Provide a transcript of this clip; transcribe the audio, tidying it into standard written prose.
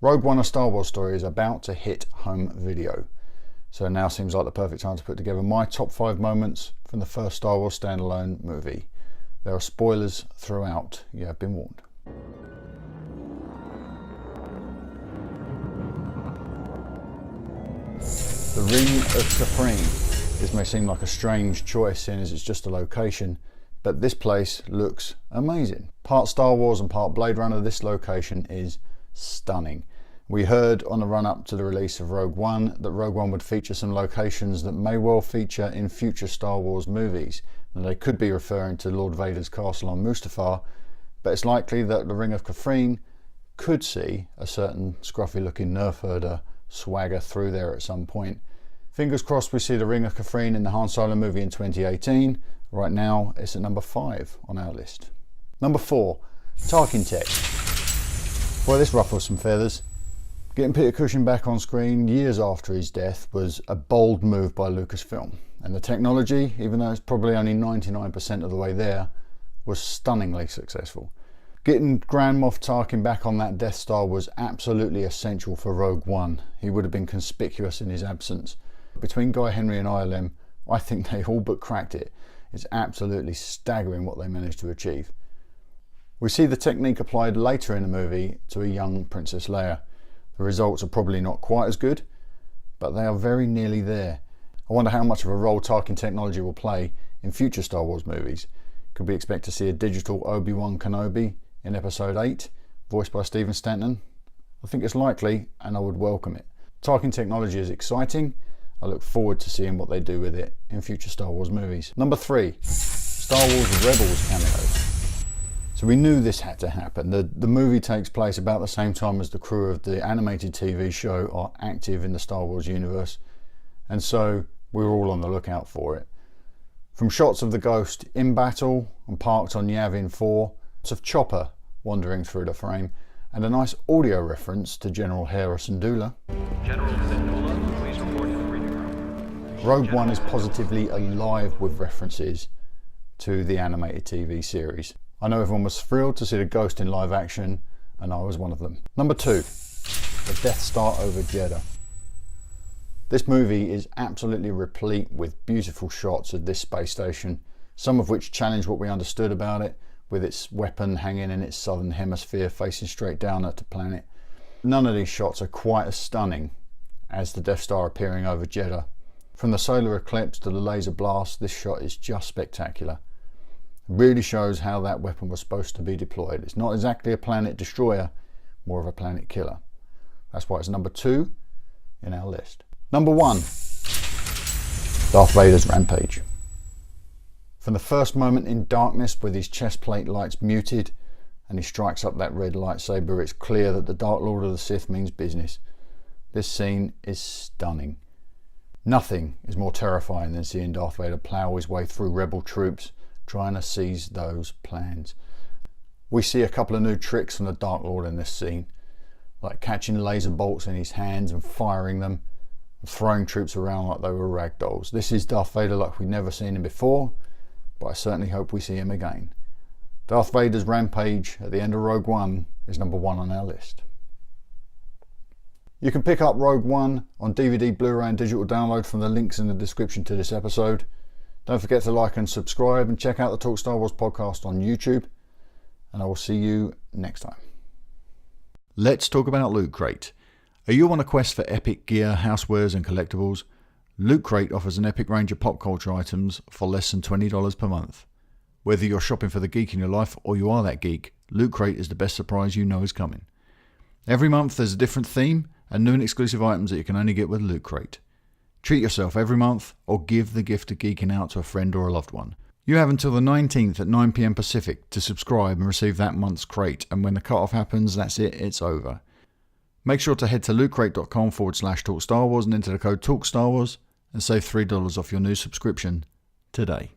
Rogue One: A Star Wars Story is about to hit home video. So now seems like the perfect time to put together my top 5 moments from the first Star Wars standalone movie. There are spoilers throughout, you have been warned. The Ring of Kafrene. This may seem like a strange choice seeing as it's just a location, but this place looks amazing. Part Star Wars and part Blade Runner, this location is stunning. We heard on the run up to the release of Rogue One that Rogue One would feature some locations that may well feature in future Star Wars movies. Now, they could be referring to Lord Vader's castle on Mustafar, but it's likely that the Ring of Kafrene could see a certain scruffy looking nerf herder swagger through there at some point. Fingers crossed we see the Ring of Kafrene in the Han Solo movie in 2018. Right now it's at number 5 on our list. Number 4, Tarkin Tech. Boy, this ruffles some feathers. Getting Peter Cushing back on screen years after his death was a bold move by Lucasfilm, and the technology, even though it's probably only 99% of the way there, was stunningly successful. Getting Grand Moff Tarkin back on that Death Star was absolutely essential for Rogue One. He would have been conspicuous in his absence. Between Guy Henry and ILM, I think they all but cracked it. It's absolutely staggering what they managed to achieve. We see the technique applied later in the movie to a young Princess Leia. The results are probably not quite as good, but they are very nearly there. I wonder how much of a role Tarkin technology will play in future Star Wars movies. Could we expect to see a digital Obi-Wan Kenobi in Episode 8, voiced by Stephen Stanton? I think it's likely, and I would welcome it. Tarkin technology is exciting. I look forward to seeing what they do with it in future Star Wars movies. Number 3, Star Wars Rebels cameos. So we knew this had to happen. The movie takes place about the same time as the crew of the animated TV show are active in the Star Wars universe, and so we were all on the lookout for it. From shots of the Ghost in battle and parked on Yavin 4, shots of Chopper wandering through the frame, and a nice audio reference to General Hera Syndulla. General Syndulla, please report to the briefing room. Rogue One is positively alive with references to the animated TV series. I know everyone was thrilled to see the Ghost in live action, and I was one of them. Number 2, the Death Star over Jeddah. This movie is absolutely replete with beautiful shots of this space station, some of which challenge what we understood about it, with its weapon hanging in its southern hemisphere facing straight down at the planet. None of these shots are quite as stunning as the Death Star appearing over Jeddah. From the solar eclipse to the laser blast, this shot is just spectacular. It really shows how that weapon was supposed to be deployed. It's not exactly a planet destroyer, more of a planet killer. That's why it's number 2 in our list. Number 1, Darth Vader's rampage. From the first moment in darkness with his chest plate lights muted and he strikes up that red lightsaber, it's clear that the Dark Lord of the Sith means business. This scene is stunning. Nothing is more terrifying than seeing Darth Vader plough his way through rebel troops trying to seize those plans. We see a couple of new tricks from the Dark Lord in this scene, like catching laser bolts in his hands and firing them, and throwing troops around like they were rag dolls. This is Darth Vader like we've never seen him before, but I certainly hope we see him again. Darth Vader's rampage at the end of Rogue One is number 1 on our list. You can pick up Rogue One on DVD, Blu-ray and digital download from the links in the description to this episode. Don't forget to like and subscribe, and check out the Talk Star Wars podcast on YouTube, and I will see you next time. Let's talk about Loot Crate. Are you on a quest for epic gear, housewares and collectibles? Loot Crate offers an epic range of pop culture items for less than $20 per month. Whether you're shopping for the geek in your life or you are that geek, Loot Crate is the best surprise you know is coming. Every month there's a different theme and new and exclusive items that you can only get with Loot Crate. Treat yourself every month or give the gift of geeking out to a friend or a loved one. You have until the 19th at 9 PM Pacific to subscribe and receive that month's crate, and when the cut-off happens, that's it, it's over. Make sure to head to lootcrate.com/TalkStarWars and enter the code TalkStarWars and save $3 off your new subscription today.